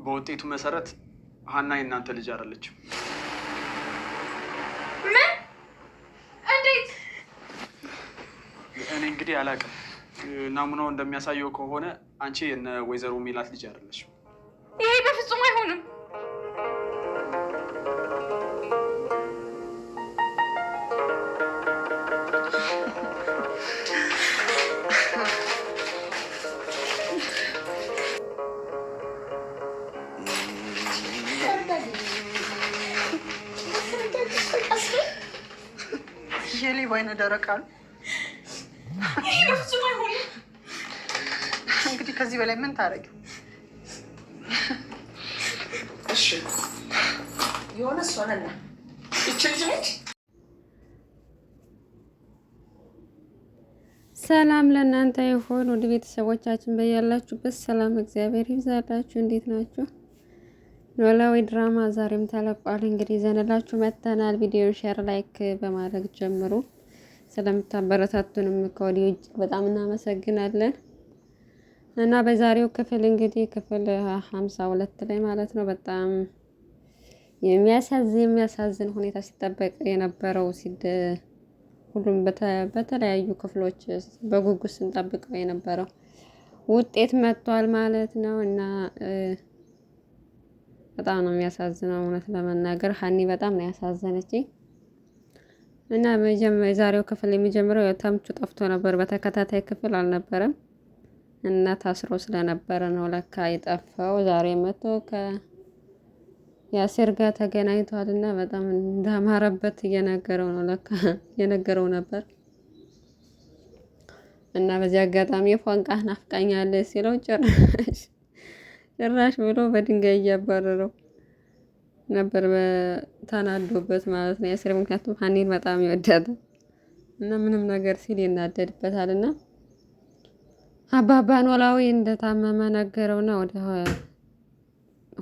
በውጤቱ መሰረት ሀና የእናንተ ልጅ አይደለችም። ምን? እንዴት? እኔ እንግዲህ አላውቅም። ናሙናው እንደሚያሳየው ከሆነ አንቺ የነ ወይዘሮ ሜላት ልጅ አይደለችም። ይሄ በፍጹም አይሆንም። የሌባ አይነ ደረቅ አሉ። ይሄ በፍጹም አይሆንም። እንግዲህ ከዚህ በላይ ምን ታደርጊው? እሺ የሆነ ሶነና ይችልጅ ሰላም ለእናንተ ይሁን ወደ ቤተሰቦቻችን በያላችሁበት ሰላም እግዚአብሔር ይብዛላችሁ። እንዴት ናችሁ? ኖላዊ ድራማ ዛሬም ተለቋል። እንግዲህ ዘነላችሁ መተናል። ቪዲዮ ሼር፣ ላይክ በማድረግ ጀምሩ። ስለምታበረታቱንም ከወዲሁ እጅግ በጣም እናመሰግናለን። እና በዛሬው ክፍል እንግዲህ ክፍል 52 ላይ ማለት ነው በጣም የሚያሳዝን ሁኔታ ሲጠበቅ የነበረው ሁሉም በተለያዩ ክፍሎች በጉጉት ስንጠብቀው የነበረው ውጤት መጥቷል ማለት ነው። እና በጣም ነው የሚያሳዝነው እውነት ለመናገር ሀኒ በጣም ነው ያሳዘነችኝ። እና የዛሬው ክፍል የሚጀምረው ተምቹ ጠፍቶ ነበር። በተከታታይ ክፍል አልነበረም እና ታስሮ ስለነበረ ነው ለካ የጠፋው። ዛሬ መጥቶ ከያሲር ጋር ተገናኝቷል እና በጣም እንዳማረበት እየነገረው ነው ለካ እየነገረው ነበር። እና በዚህ አጋጣሚ ፏንቃ ናፍቃኛለች ሲለው ጭራሽ ብሎ በድንጋይ እያባረረው ነበር ተናዶበት ማለት ነው ያሲር። ምክንያቱም ሀኒን በጣም ይወዳታል እና ምንም ነገር ሲል ይናደድበታል። እና አባባ ኖላዊ እንደታመመ ነገረውና ወደ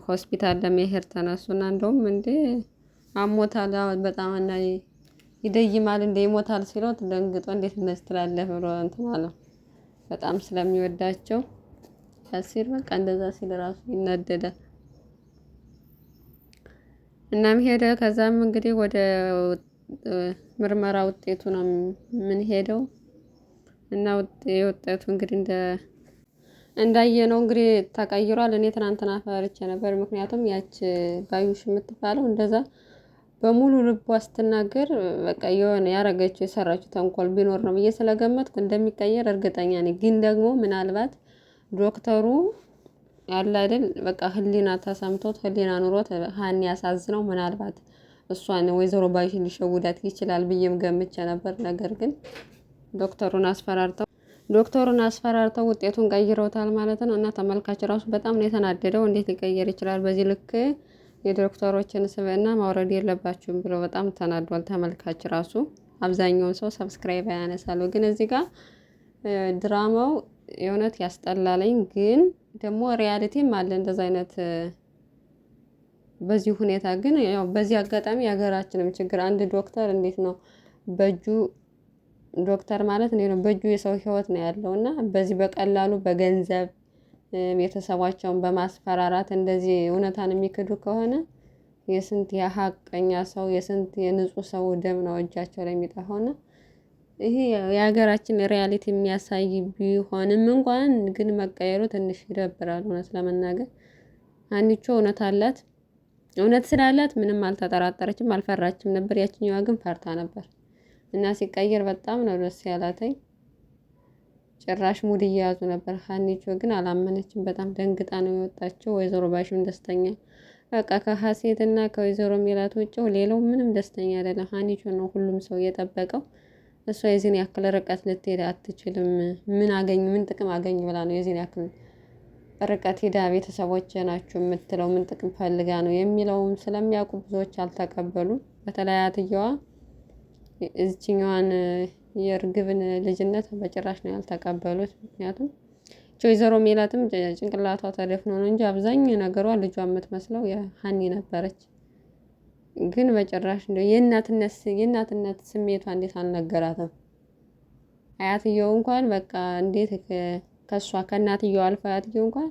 ሆስፒታል ለመሄድ ተነሱና እንደውም እንደ አሞታል በጣም እና ይደይማል እንደ ይሞታል ሲለው ደንግጦ እንዴት እንደዚህ ትላለህ ብሎ እንትን አለው። በጣም ስለሚወዳቸው ያሲር በቃ እንደዛ ሲል ራሱ ይናደዳል። እናም ሄደ። ከዛም እንግዲህ ወደ ምርመራ ውጤቱ ነው ምን ሄደው እና የውጤቱ እንግዲህ እንዳየነው እንግዲህ ተቀይሯል። እኔ ትናንትና ፈርቼ ነበር። ምክንያቱም ያች ባዩሽ የምትባለው እንደዛ በሙሉ ልቧ ስትናገር በቃ የሆነ ያረገችው የሰራችው ተንኮል ቢኖር ነው ብዬ ስለገመትኩ እንደሚቀየር እርግጠኛ ነኝ። ግን ደግሞ ምናልባት ዶክተሩ ያለ አይደል በቃ ህሊና ተሰምቶት ህሊና ኑሮት ሀኒ ያሳዝነው ምናልባት እሷን ወይዘሮ ባዩሽን ሊሸውዳት ይችላል ብዬም ገምቼ ነበር። ነገር ግን ዶክተሩን አስፈራርተው ውጤቱን ቀይረውታል ማለት ነው። እና ተመልካች ራሱ በጣም ነው የተናደደው። እንዴት ሊቀየር ይችላል? በዚህ ልክ የዶክተሮችን ስብዕና ማውረድ የለባችሁም ብሎ በጣም ተናዷል ተመልካች ራሱ። አብዛኛውን ሰው ሰብስክራይብ ያነሳሉ። ግን እዚህ ጋር ድራማው የእውነት ያስጠላለኝ። ግን ደግሞ ሪያሊቲም አለ እንደዛ አይነት በዚህ ሁኔታ። ግን ያው በዚህ አጋጣሚ የሀገራችንም ችግር አንድ ዶክተር እንዴት ነው በእጁ ዶክተር ማለት እንዴት ነው በእጁ የሰው ህይወት ነው ያለው እና በዚህ በቀላሉ በገንዘብ ቤተሰባቸውን በማስፈራራት እንደዚህ እውነታን የሚክዱ ከሆነ የስንት የሀቀኛ ሰው የስንት የንጹህ ሰው ደም ነው እጃቸው ላይ የሚጠፋውና ይሄ የሀገራችን ሪያሊቲ የሚያሳይ ቢሆንም እንኳን ግን መቀየሩ ትንሽ ይደብራል። እውነት ለመናገር ሀኒቾ እውነት አላት። እውነት ስላላት ምንም አልተጠራጠረችም፣ አልፈራችም ነበር። ያችኛዋ ግን ፈርታ ነበር እና ሲቀየር በጣም ነው ደስ ያላተኝ። ጭራሽ ሙድ እየያዙ ነበር። ሀኒቾ ግን አላመነችም። በጣም ደንግጣ ነው የወጣችው። ወይዘሮ ባዩሽም ደስተኛ በቃ ከሀሴትና ከወይዘሮ ሜላት ውጭ ሌላው ምንም ደስተኛ አይደለም። ሀኒቾ ነው ሁሉም ሰው እየጠበቀው። እሷ የዚህን ያክል ርቀት ልትሄድ አትችልም። ምን ጥቅም አገኝ ብላ ነው የዚህን ያክል ርቀት ሄዳ ቤተሰቦች ናችሁ የምትለው? ምን ጥቅም ፈልጋ ነው የሚለውም ስለሚያውቁ ብዙዎች አልተቀበሉም። በተለይ አትየዋ እዚችኛዋን የእርግብን ልጅነት በጭራሽ ነው ያልተቀበሉት። ምክንያቱም ወይዘሮ ሜላትም ጭንቅላቷ ተደፍኖ ነው እንጂ አብዛኛው ነገሯ ልጇ የምትመስለው የሀኒ ነበረች። ግን በጭራሽ እንደው የእናትነት ስሜቷ እንዴት አልነገራትም? አያትየው እንኳን በቃ እንዴት ከሷ ከእናትየው አልፋ አያትየው እንኳን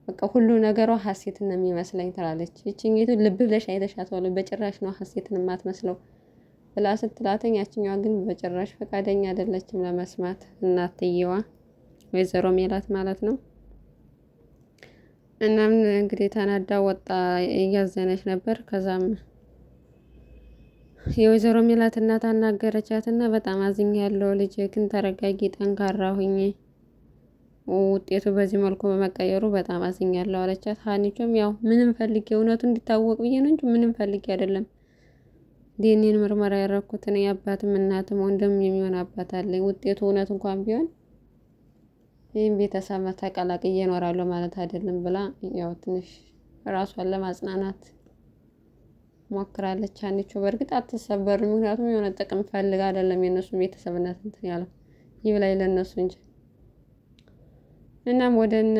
በቃ ሁሉ ነገሯ ሀሴትን ነው የሚመስለኝ ትላለች። ይችኛይቱ ልብ ብለሽ አይተሻት በጭራሽ ነው ሀሴትን የማትመስለው ብላ ስትላተኝ፣ ያችኛዋ ግን በጭራሽ ፈቃደኛ አይደለችም ለመስማት እናትየዋ ወይዘሮ ሜላት ማለት ነው። እናም እንግዲህ ተናዳ ወጣ እያዘነች ነበር። ከዛም የወይዘሮ ሜላት እናት አናገረቻትና በጣም አዝኛለሁ ልጄ፣ ግን ተረጋጊ፣ ጠንካራ ሁኚ፣ ውጤቱ በዚህ መልኩ በመቀየሩ በጣም አዝኛለሁ አለቻት። ሀኒቾም ያው ምንም ፈልጌ እውነቱ እንዲታወቅ ብዬ ነው እንጂ ምንም ፈልጌ አይደለም ዲኤንኤን ምርመራ ያደረኩት እኔ አባትም እናትም ወንድም የሚሆን አባት አለኝ። ውጤቱ እውነት እንኳን ቢሆን ይህም ቤተሰብ ተቀላቅዬ እኖራለሁ ማለት አይደለም ብላ ያው ትንሽ ራሷን ለማጽናናት ሞክራለች። ሀኒቾ በእርግጥ አትሰበርም፣ ምክንያቱም የሆነ ጥቅም ፈልጋ አይደለም የእነሱ ቤተሰብነት እንትን ያለው ይብላኝ ለእነሱ እንጂ። እናም ወደነ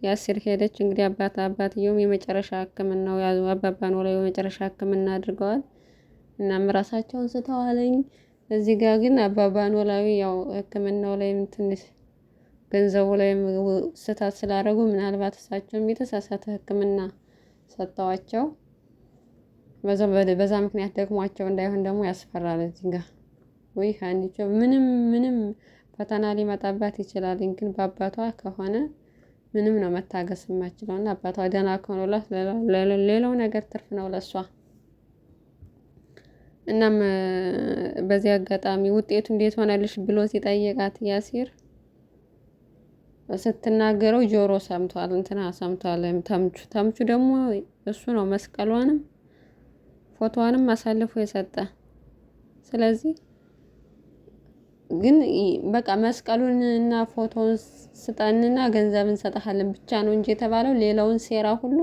ያሲር ሄደች። እንግዲህ አባትየውም የመጨረሻ ሕክምናው ያዙ። አባባ ኖላዊ የመጨረሻ ሕክምና አድርገዋል። እናም ራሳቸውን ስተዋለኝ። እዚህ ጋር ግን አባባ ኖላዊ ያው ሕክምናው ላይም ትንሽ ገንዘቡ ላይም ስህተት ስላደረጉ ምናልባት እሳቸውም የተሳሳተ ሕክምና ሰጥተዋቸው በዛ ምክንያት ደግሟቸው እንዳይሆን ደግሞ ያስፈራል። እዚህ ጋር ወይ ሀኒቾ ምንም ፈተና ሊመጣባት ይችላል፣ ግን በአባቷ ከሆነ ምንም ነው መታገስ የማችለው እና አባቷ ደህና ከሆነላት ሌላው ነገር ትርፍ ነው ለሷ። እናም በዚህ አጋጣሚ ውጤቱ እንዴት ሆነልሽ ብሎ ሲጠይቃት ያሲር ስትናገረው ጆሮ ሰምቷል፣ እንትና ሰምቷል። ተምቹ ደግሞ እሱ ነው መስቀሏንም ፎቶዋንም አሳልፎ የሰጠ። ስለዚህ ግን በቃ መስቀሉን እና ፎቶውን ስጠንና ገንዘብ እንሰጥሃለን ብቻ ነው እንጂ የተባለው ሌላውን ሴራ ሁሉ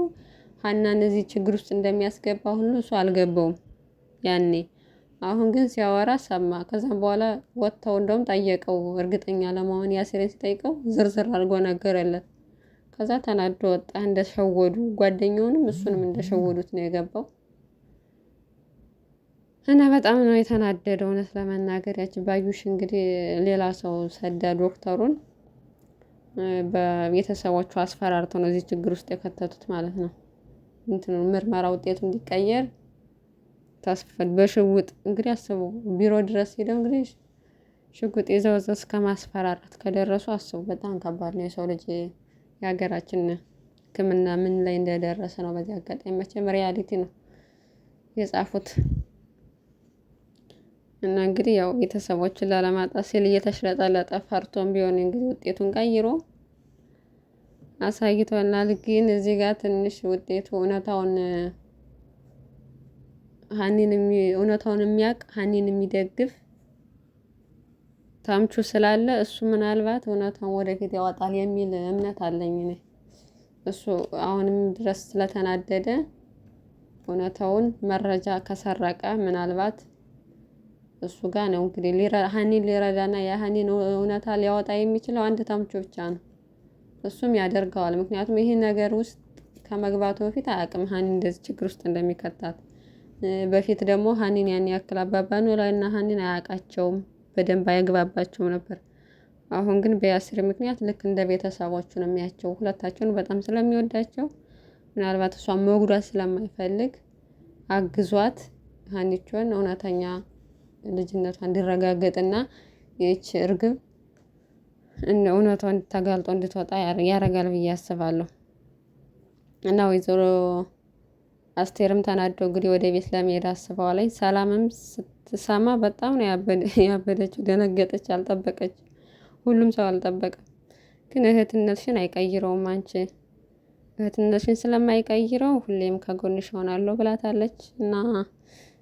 ሀናን እዚህ ችግር ውስጥ እንደሚያስገባ ሁሉ እሱ አልገባውም ያኔ። አሁን ግን ሲያወራ ሰማ። ከዛም በኋላ ወጥተው እንደውም ጠየቀው፣ እርግጠኛ ለመሆን ያሲርን ሲጠይቀው ዝርዝር አድርጎ ነገረለት። ከዛ ተናዶ ወጣ። እንደሸወዱ ጓደኛውንም እሱንም እንደሸወዱት ነው የገባው እና በጣም ነው የተናደደው። እውነት ለመናገር ያቺ ባዩሽ እንግዲህ ሌላ ሰው ሰዳ ዶክተሩን በቤተሰቦቹ አስፈራርተው ነው እዚህ ችግር ውስጥ የከተቱት ማለት ነው። እንትኑ ምርመራ ውጤቱ እንዲቀየር በሽጉጥ እንግዲህ አስቡ፣ ቢሮ ድረስ ሄደው እንግዲህ ሽጉጥ ይዘው እስከ ማስፈራራት ከደረሱ አስቡ። በጣም ከባድ ነው። የሰው ልጅ የሀገራችን ሕክምና ምን ላይ እንደደረሰ ነው። በዚህ አጋጣሚ መቼም ሪያሊቲ ነው የጻፉት እና እንግዲህ ያው ቤተሰቦችን ላለማጣት ሲል እየተሽለጠለጠ ፈርቶም ቢሆን እንግዲህ ውጤቱን ቀይሮ አሳይቶናል። ግን እዚህ ጋር ትንሽ ውጤቱ እውነታውን የሚያውቅ ሀኒን የሚደግፍ ተምቹ ስላለ እሱ ምናልባት እውነታውን ወደፊት ያወጣል የሚል እምነት አለኝ እኔ። እሱ አሁንም ድረስ ስለተናደደ እውነታውን መረጃ ከሰረቀ ምናልባት እሱ ጋር ነው እንግዲህ ሀኒን ሊረዳና የሀኒን እውነታ ሊያወጣ የሚችለው አንድ ተምቹ ብቻ ነው። እሱም ያደርገዋል። ምክንያቱም ይሄ ነገር ውስጥ ከመግባቱ በፊት አያውቅም ሀኒን እንደዚህ ችግር ውስጥ እንደሚከታት። በፊት ደግሞ ሀኒን ያን ያክል አባባ ኖላዊና ሀኒን አያውቃቸውም፣ በደንብ አይግባባቸውም ነበር። አሁን ግን በያሲር ምክንያት ልክ እንደ ቤተሰቦቹ ነው የሚያቸው። ሁለታቸውን በጣም ስለሚወዳቸው ምናልባት እሷን መጉዳት ስለማይፈልግ አግዟት ሀኒቾን እውነተኛ ልጅነቷ እንዲረጋገጥና ይህች እርግብ እውነቷን ተጋልጦ እንድትወጣ ያደርጋል ብዬ አስባለሁ። እና ወይዘሮ አስቴርም ተናዶ እንግዲህ ወደ ቤት ለመሄድ አስበዋለኝ። ሰላምም ስትሰማ በጣም ነው ያበደችው፣ ደነገጠች፣ አልጠበቀች። ሁሉም ሰው አልጠበቀም። ግን እህትነትሽን አይቀይረውም፣ አንቺ እህትነትሽን ስለማይቀይረው ሁሌም ከጎንሽ ሆናለሁ ብላታለች። እና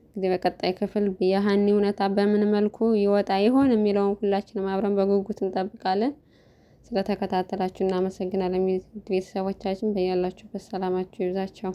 እንግዲህ በቀጣይ ክፍል የሀኒ እውነታ በምን መልኩ ይወጣ ይሆን የሚለውን ሁላችንም አብረን በጉጉት እንጠብቃለን። ስለተከታተላችሁ እናመሰግናለን። ቤተሰቦቻችን በያላችሁበት ሰላማችሁ ይብዛቸው።